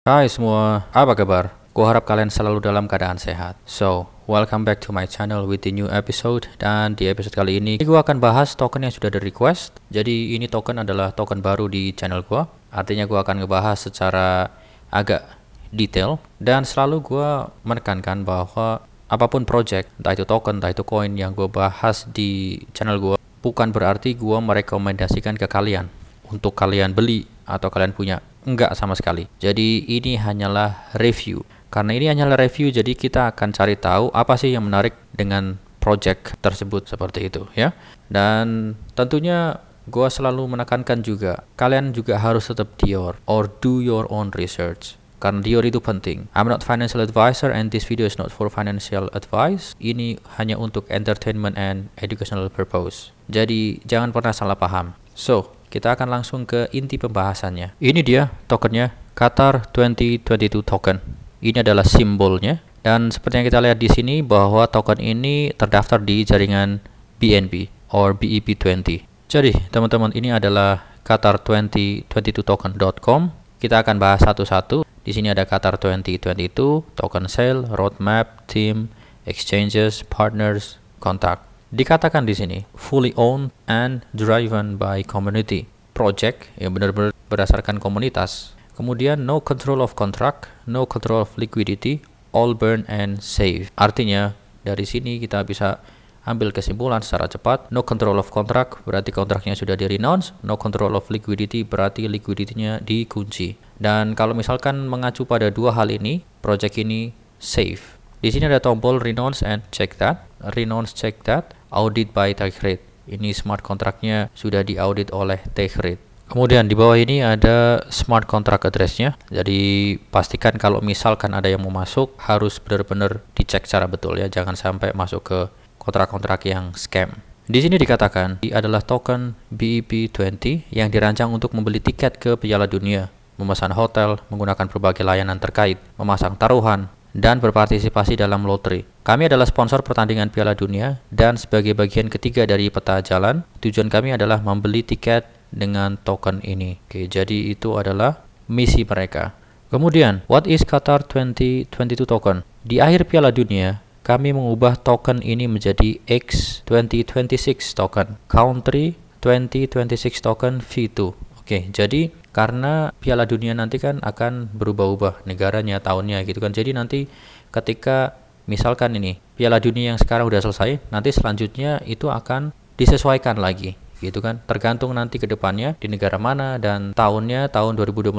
Hai semua, apa kabar? Kuharap kalian selalu dalam keadaan sehat. So, welcome back to my channel with the new episode. Dan di episode kali ini, gue akan bahas token yang sudah di request. Jadi ini token adalah token baru di channel gue. Artinya gue akan ngebahas secara agak detail. Dan selalu gue menekankan bahwa apapun project, entah itu token, entah itu coin yang gue bahas di channel gue, bukan berarti gue merekomendasikan ke kalian untuk kalian beli atau kalian punya. Enggak sama sekali. Jadi ini hanyalah review. Karena ini hanyalah review, jadi kita akan cari tahu apa sih yang menarik dengan project tersebut seperti itu ya. Dan tentunya gua selalu menekankan juga, kalian juga harus tetap Dior or do your own research. Karena Dior itu penting. I'm not financial advisor and this video is not for financial advice. Ini hanya untuk entertainment and educational purpose. Jadi jangan pernah salah paham. So, kita akan langsung ke inti pembahasannya. Ini dia tokennya, Qatar 2022 token. Ini adalah simbolnya. Dan seperti yang kita lihat di sini bahwa token ini terdaftar di jaringan BNB or BEP20. Jadi teman-teman, ini adalah Qatar2022token.com. Kita akan bahas satu-satu. Di sini ada Qatar 2022, token sale, roadmap, team, exchanges, partners, contact. Dikatakan di sini fully owned and driven by community project, yang benar-benar berdasarkan komunitas. Kemudian no control of contract, no control of liquidity, all burn and save. Artinya dari sini kita bisa ambil kesimpulan secara cepat. No control of contract berarti kontraknya sudah di renounce, no control of liquidity berarti liquidity-nya dikunci. Dan kalau misalkan mengacu pada dua hal ini, project ini safe. Di sini ada tombol renounce and check that. Renounce check that, audit by Techrate. Ini smart kontraknya sudah diaudit oleh Techrate. Kemudian di bawah ini ada smart contract address-nya. Jadi pastikan kalau misalkan ada yang mau masuk harus benar-benar dicek secara betul ya, jangan sampai masuk ke kontrak-kontrak yang scam. Di sini dikatakan ini adalah token BEP20 yang dirancang untuk membeli tiket ke Piala Dunia, memesan hotel, menggunakan berbagai layanan terkait, memasang taruhan, dan berpartisipasi dalam lotre. Kami adalah sponsor pertandingan Piala Dunia dan sebagai bagian ketiga dari peta jalan, tujuan kami adalah membeli tiket dengan token ini. Oke, jadi itu adalah misi mereka. Kemudian, what is Qatar 2022 token? Di akhir Piala Dunia, kami mengubah token ini menjadi X2026 token, Country 2026 token V2. Oke, jadi karena Piala Dunia nanti kan akan berubah-ubah negaranya, tahunnya gitu kan. Jadi nanti ketika misalkan ini Piala Dunia yang sekarang udah selesai, nanti selanjutnya itu akan disesuaikan lagi gitu kan. Tergantung nanti ke depannya di negara mana dan tahunnya tahun 2026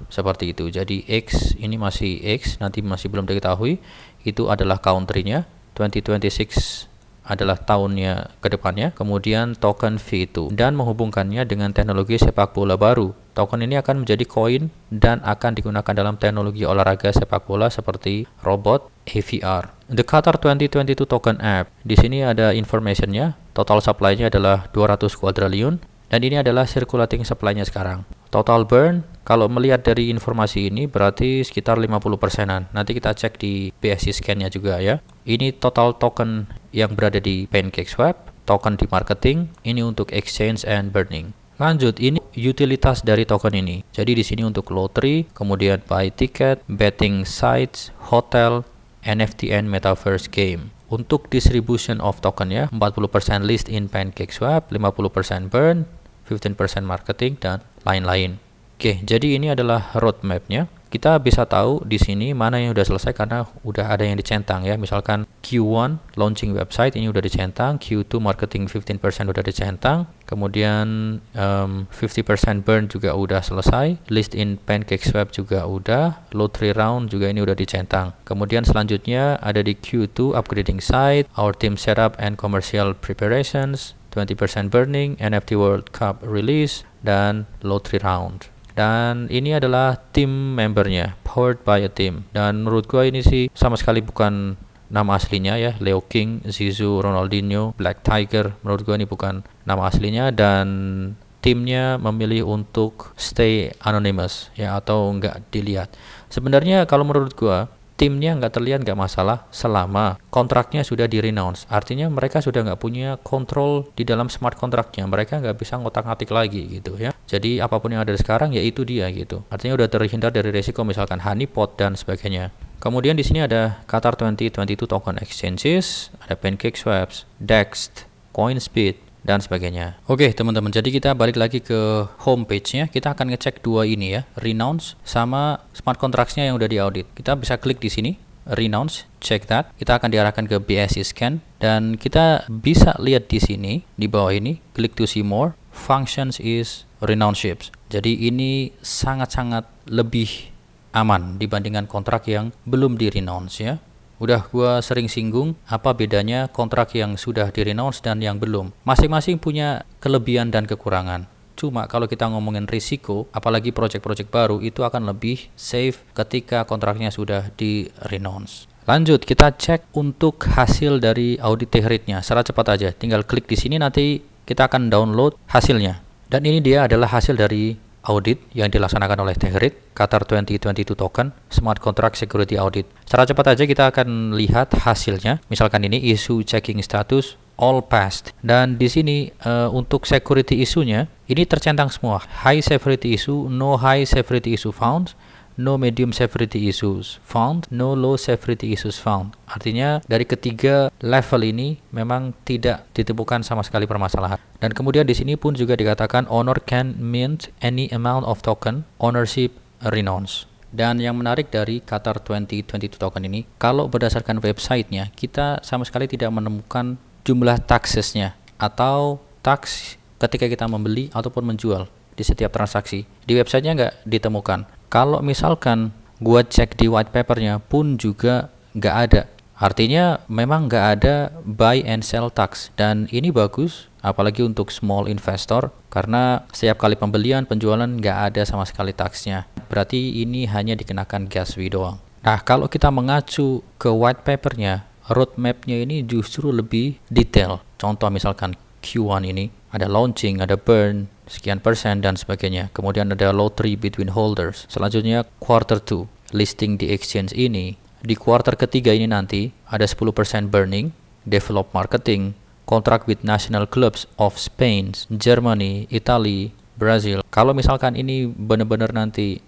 seperti itu. Jadi X ini masih X, nanti masih belum diketahui. Itu adalah country-nya, 2026 adalah tahunnya ke depannya, kemudian token V2 dan menghubungkannya dengan teknologi sepak bola baru. Token ini akan menjadi koin dan akan digunakan dalam teknologi olahraga sepak bola seperti robot AVR. The Qatar 2022 token app. Di sini ada informationnya. Total supply-nya adalah 200 quadrillion dan ini adalah circulating supply-nya sekarang. Total burn, kalau melihat dari informasi ini berarti sekitar 50%-an. Nanti kita cek di BSC scan-nya juga ya. Ini total token yang berada di PancakeSwap, token di marketing, ini untuk exchange and burning. Lanjut, ini utilitas dari token ini. Jadi di sini untuk lottery, kemudian buy ticket, betting sites, hotel, NFT and metaverse game. Untuk distribution of token ya, 40% list in PancakeSwap, 50% burn, 15% marketing dan lain-lain. Oke, jadi ini adalah roadmap-nya. Kita bisa tahu di sini mana yang udah selesai karena udah ada yang dicentang ya. Misalkan Q1 launching website ini udah dicentang, Q2 marketing 15% udah dicentang, kemudian 50% burn juga udah selesai, list in PancakeSwap juga udah, lottery round juga ini udah dicentang. Kemudian selanjutnya ada di Q2 upgrading site, our team setup and commercial preparations, 20% burning, NFT World Cup release, dan lottery round. Dan ini adalah tim membernya, powered by a team. Dan menurut gua ini sih sama sekali bukan nama aslinya ya, Leo King, Zizou, Ronaldinho, Black Tiger. Menurut gua ini bukan nama aslinya dan timnya memilih untuk stay anonymous ya, atau enggak dilihat. Sebenarnya kalau menurut gua timnya nggak terlihat nggak masalah selama kontraknya sudah di renounce. Artinya mereka sudah nggak punya kontrol di dalam smart kontraknya, mereka nggak bisa ngotak-ngatik lagi gitu ya. Jadi apapun yang ada sekarang ya itu dia gitu. Artinya udah terhindar dari resiko misalkan honeypot dan sebagainya. Kemudian di sini ada Qatar 2022 token exchanges, ada PancakeSwap, DEX, CoinSpeed, dan sebagainya. Oke teman-teman, jadi kita balik lagi ke homepage-nya. Kita akan ngecek dua ini ya, renounce sama smart contracts-nya yang udah diaudit. Kita bisa klik di sini, renounce, check that. Kita akan diarahkan ke BSC scan dan kita bisa lihat di sini di bawah ini, click to see more. Functions is renounce ships. Jadi ini sangat-sangat lebih aman dibandingkan kontrak yang belum di renounce ya. Udah gua sering singgung apa bedanya kontrak yang sudah di renounce dan yang belum. Masing-masing punya kelebihan dan kekurangan. Cuma kalau kita ngomongin risiko, apalagi project-project baru, itu akan lebih safe ketika kontraknya sudah di renounce. Lanjut, kita cek untuk hasil dari audit Tehreetnya. Secara cepat aja, tinggal klik di sini, nanti kita akan download hasilnya. Dan ini dia adalah hasil dari audit yang dilaksanakan oleh Tehreet, Qatar 2022 token, Smart Contract Security Audit. Secara cepat aja kita akan lihat hasilnya. Misalkan ini issue checking status all passed. Dan di sini untuk security isunya ini tercentang semua. High severity issue, no high severity issue found, no medium severity issues found, no low severity issues found. Artinya dari ketiga level ini memang tidak ditemukan sama sekali permasalahan. Dan kemudian di sini pun juga dikatakan owner can mint any amount of token ownership renounce. Dan yang menarik dari Qatar 2022 token ini, kalau berdasarkan websitenya, kita sama sekali tidak menemukan jumlah taxesnya atau tax ketika kita membeli ataupun menjual di setiap transaksi. Di websitenya nggak ditemukan. Kalau misalkan gua cek di white papernya pun juga nggak ada. Artinya memang nggak ada buy and sell tax. Dan ini bagus apalagi untuk small investor karena setiap kali pembelian penjualan nggak ada sama sekali taxnya. Berarti ini hanya dikenakan gas fee doang. Nah kalau kita mengacu ke white papernya, roadmapnya ini justru lebih detail. Contoh misalkan Q1 ini ada launching, ada burn sekian persen dan sebagainya. Kemudian ada lottery between holders. Selanjutnya quarter 2 listing di exchange ini. Di quarter ketiga ini nanti ada 10% burning, develop marketing, contract with national clubs of Spain, Germany, Italy, Brazil. Kalau misalkan ini benar-benar nanti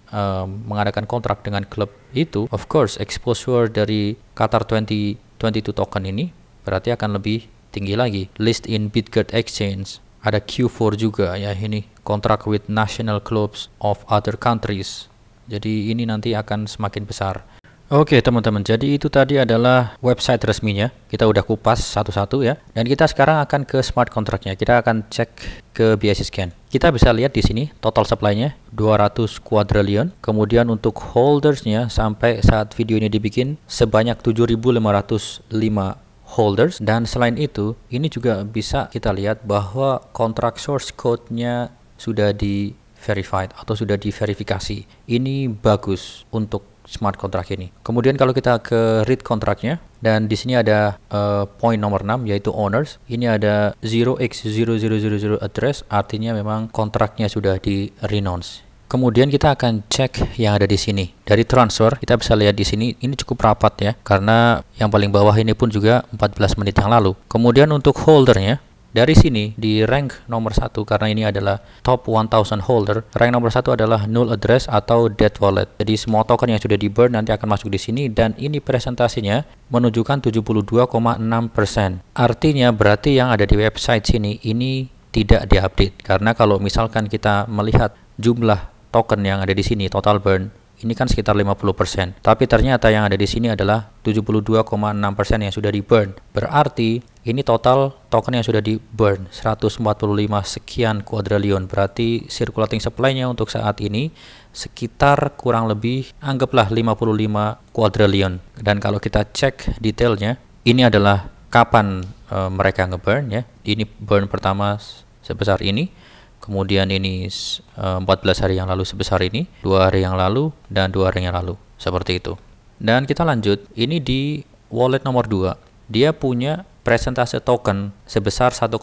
mengadakan kontrak dengan klub itu, of course exposure dari Qatar 2022 token ini berarti akan lebih tinggi lagi. List in Bitget Exchange. Ada Q4 juga ya, ini kontrak with national clubs of other countries. Jadi ini nanti akan semakin besar. Oke teman-teman, jadi itu tadi adalah website resminya. Kita udah kupas satu-satu ya. Dan kita sekarang akan ke smart contractnya. Kita akan cek ke BSC scan. Kita bisa lihat di sini total supply-nya 200 quadrillion. Kemudian untuk holdersnya sampai saat video ini dibikin sebanyak 7.505 holders. Dan selain itu ini juga bisa kita lihat bahwa kontrak source code-nya sudah di verified atau sudah diverifikasi. Ini bagus untuk smart contract ini. Kemudian kalau kita ke read kontraknya, dan di sini ada poin nomor 6 yaitu owners. Ini ada 0x0000 address, artinya memang kontraknya sudah di renounce. Kemudian kita akan cek yang ada di sini. Dari transfer kita bisa lihat di sini ini cukup rapat ya, karena yang paling bawah ini pun juga 14 menit yang lalu. Kemudian untuk holdernya, dari sini di rank nomor 1 karena ini adalah top 1000 holder, rank nomor 1 adalah null address atau dead wallet. Jadi semua token yang sudah di burn nanti akan masuk di sini, dan ini presentasinya menunjukkan 72,6%. Artinya berarti yang ada di website sini ini tidak diupdate, karena kalau misalkan kita melihat jumlah token yang ada di sini total burn ini kan sekitar 50%, tapi ternyata yang ada di sini adalah 72,6% yang sudah di burn. Berarti ini total token yang sudah di burn 145 sekian quadrillion. Berarti circulating supply-nya untuk saat ini sekitar kurang lebih anggaplah 55 quadrillion. Dan kalau kita cek detailnya, ini adalah kapan mereka nge-burn ya. Ini burn pertama sebesar ini. Kemudian ini 14 hari yang lalu sebesar ini, 2 hari yang lalu, dan 2 hari yang lalu. Seperti itu. Dan kita lanjut, ini di wallet nomor 2. Dia punya presentase token sebesar 1,4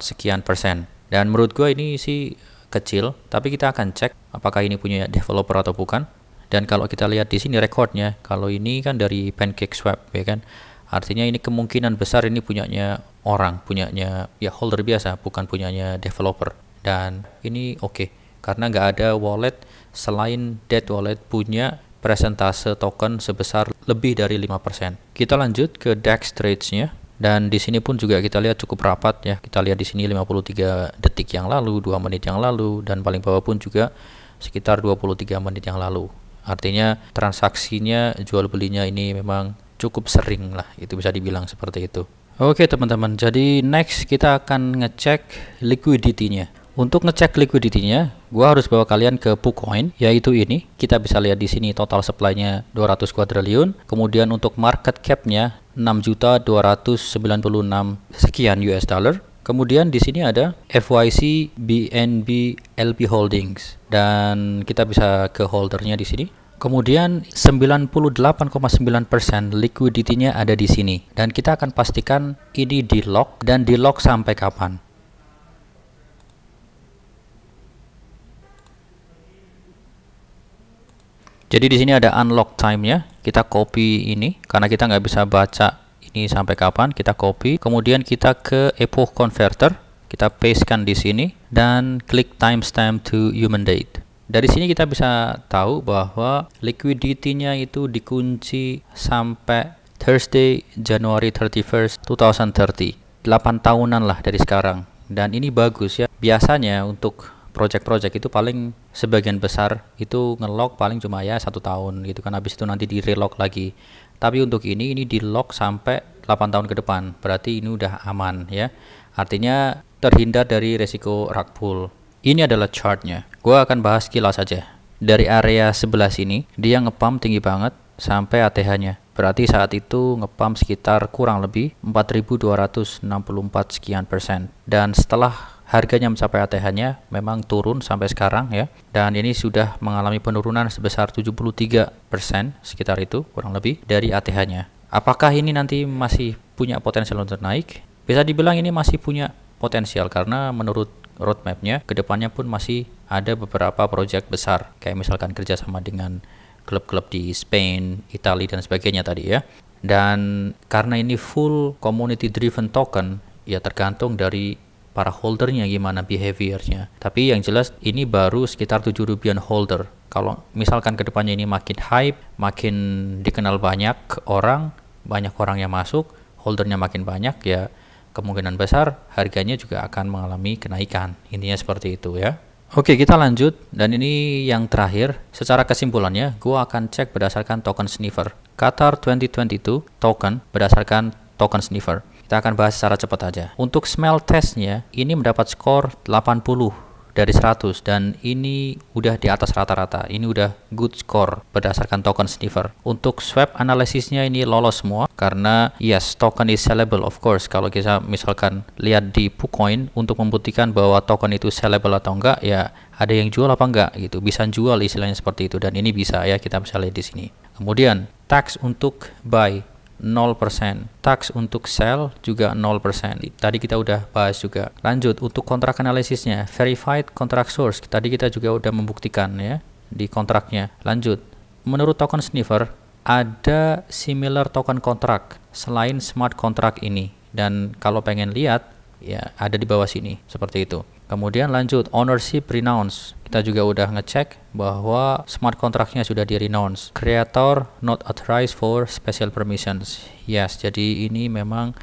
sekian persen. Dan menurut gue ini sih kecil, tapi kita akan cek apakah ini punya developer atau bukan. Dan kalau kita lihat di sini rekornya, kalau ini kan dari PancakeSwap ya kan, artinya ini kemungkinan besar ini punyanya orang, punyanya ya holder biasa, bukan punyanya developer. Dan ini oke, karena nggak ada wallet selain Dead Wallet punya presentase token sebesar lebih dari 5%. Kita lanjut ke DEX trades-nya. Dan di sini pun juga kita lihat cukup rapat ya. Kita lihat di sini 53 detik yang lalu, 2 menit yang lalu, dan paling bawah pun juga sekitar 23 menit yang lalu. Artinya transaksinya jual belinya ini memang cukup sering lah, itu bisa dibilang seperti itu. Oke teman-teman, jadi next kita akan ngecek liquidity-nya. Untuk ngecek liquidity-nya, gua harus bawa kalian ke PooCoin, yaitu ini. Kita bisa lihat di sini total supply-nya 200 kuadriliun. Kemudian untuk market cap-nya 6.296 sekian US dollar. Kemudian di sini ada FYC BNB LP Holdings dan kita bisa ke holdernya di sini. Kemudian 98,9% liquidity-nya ada di sini dan kita akan pastikan ini di lock dan di lock sampai kapan. Jadi di sini ada unlock time-nya. Kita copy ini karena kita nggak bisa baca ini sampai kapan. Kita copy. Kemudian kita ke epoch converter. Kita pastekan di sini dan klik timestamp to human date. Dari sini kita bisa tahu bahwa liquidity-nya itu dikunci sampai Thursday, January 31st, 2030. 8 tahunan lah dari sekarang. Dan ini bagus ya. Biasanya untuk project-project itu paling sebagian besar itu ngelock paling cuma ya 1 tahun gitu kan, habis itu nanti di relock lagi. Tapi untuk ini di lock sampai 8 tahun ke depan, berarti ini udah aman ya, artinya terhindar dari resiko rug pull. Ini adalah chartnya, gua akan bahas kilas saja. Dari area sebelah sini dia ngepump tinggi banget sampai ATH-nya, berarti saat itu ngepump sekitar kurang lebih 4.264 sekian persen, dan setelah harganya mencapai ATH-nya memang turun sampai sekarang ya, dan ini sudah mengalami penurunan sebesar 73% sekitar itu kurang lebih dari ATH-nya. Apakah ini nanti masih punya potensial untuk naik? Bisa dibilang ini masih punya potensial karena menurut roadmap-nya kedepannya pun masih ada beberapa proyek besar kayak misalkan kerjasama dengan klub-klub di Spain, Italia dan sebagainya tadi ya. Dan karena ini full community driven token ya, tergantung dari para holdernya gimana behaviornya. Tapi yang jelas ini baru sekitar 7 ribuan holder. Kalau misalkan kedepannya ini makin hype, makin dikenal banyak orang yang masuk, holdernya makin banyak ya, kemungkinan besar harganya juga akan mengalami kenaikan. Intinya seperti itu ya. Oke, kita lanjut, dan ini yang terakhir. Secara kesimpulannya gua akan cek berdasarkan token sniffer Qatar 2022 token berdasarkan token sniffer. Kita akan bahas secara cepat aja. Untuk smell testnya ini mendapat skor 80 dari 100 dan ini udah di atas rata-rata. Ini udah good score berdasarkan token sniffer. Untuk swap analisisnya ini lolos semua karena yes, token is sellable of course. Kalau kita misalkan lihat di PooCoin untuk membuktikan bahwa token itu sellable atau enggak, ya ada yang jual apa enggak gitu. Bisa jual istilahnya seperti itu, dan ini bisa ya, kita bisa lihat di sini. Kemudian tax untuk buy 0%, tax untuk sell juga 0%. Tadi kita udah bahas juga. Lanjut untuk kontrak analisisnya, verified contract source. Tadi kita juga udah membuktikan ya di kontraknya. Lanjut, menurut token sniffer ada similar token kontrak selain smart contract ini, dan kalau pengen lihat ya ada di bawah sini seperti itu. Kemudian lanjut ownership renounce. Kita juga udah ngecek bahwa smart contract-nya sudah di renounce. Creator not authorized for special permissions. Yes, jadi ini memang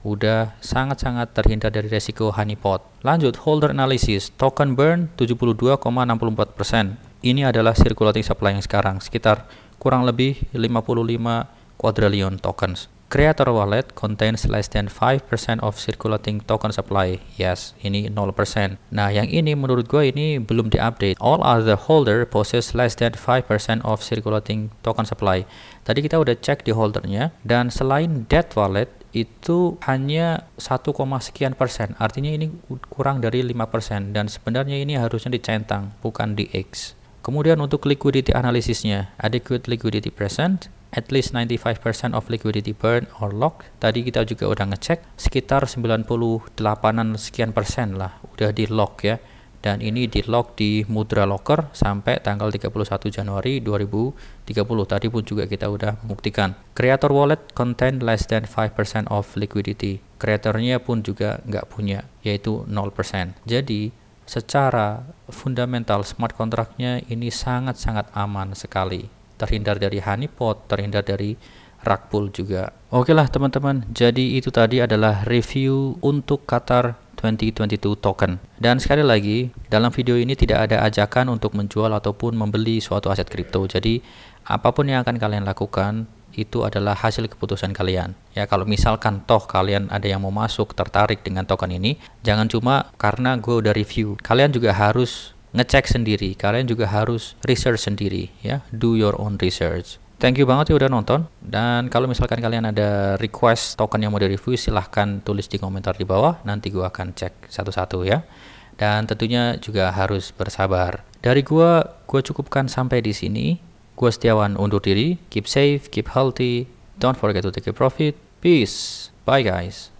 udah sangat-sangat terhindar dari resiko honeypot. Lanjut holder analysis. Token burn 72,64%. Ini adalah circulating supply yang sekarang sekitar kurang lebih 55 quadrillion tokens. Creator wallet contains less than 5% of circulating token supply. Yes, ini 0%. Nah, yang ini menurut gue ini belum diupdate. All other holder possess less than 5% of circulating token supply. Tadi kita udah cek di holdernya, dan selain Dead Wallet itu hanya 1, sekian persen. Artinya ini kurang dari 5%, dan sebenarnya ini harusnya dicentang, bukan di X. Kemudian untuk liquidity analisisnya, adequate liquidity present, at least 95% of liquidity burn or lock. Tadi kita juga udah ngecek sekitar 98an sekian persen lah udah di lock ya, dan ini di lock di Mudra Locker sampai tanggal 31 Januari 2030. Tadi pun juga kita udah membuktikan. Creator wallet contain less than 5% of liquidity. Kreatornya pun juga nggak punya, yaitu 0%. Jadi secara fundamental smart contract-nya ini sangat-sangat aman sekali. Terhindar dari honeypot, terhindar dari rug pull juga. Oke lah teman-teman, jadi itu tadi adalah review untuk Qatar 2022 token. Dan sekali lagi, dalam video ini tidak ada ajakan untuk menjual ataupun membeli suatu aset kripto. Jadi apapun yang akan kalian lakukan itu adalah hasil keputusan kalian. Ya, kalau misalkan toh kalian ada yang mau masuk, tertarik dengan token ini, jangan cuma karena gue udah review. Kalian juga harus ngecek sendiri, kalian juga harus research sendiri, ya. Do your own research. Thank you banget ya udah nonton, dan kalau misalkan kalian ada request token yang mau direview, silahkan tulis di komentar di bawah, nanti gue akan cek satu-satu ya. Dan tentunya juga harus bersabar. Dari gue cukupkan sampai di sini. Gue Setiawan undur diri, keep safe, keep healthy, don't forget to take a profit, peace, bye guys.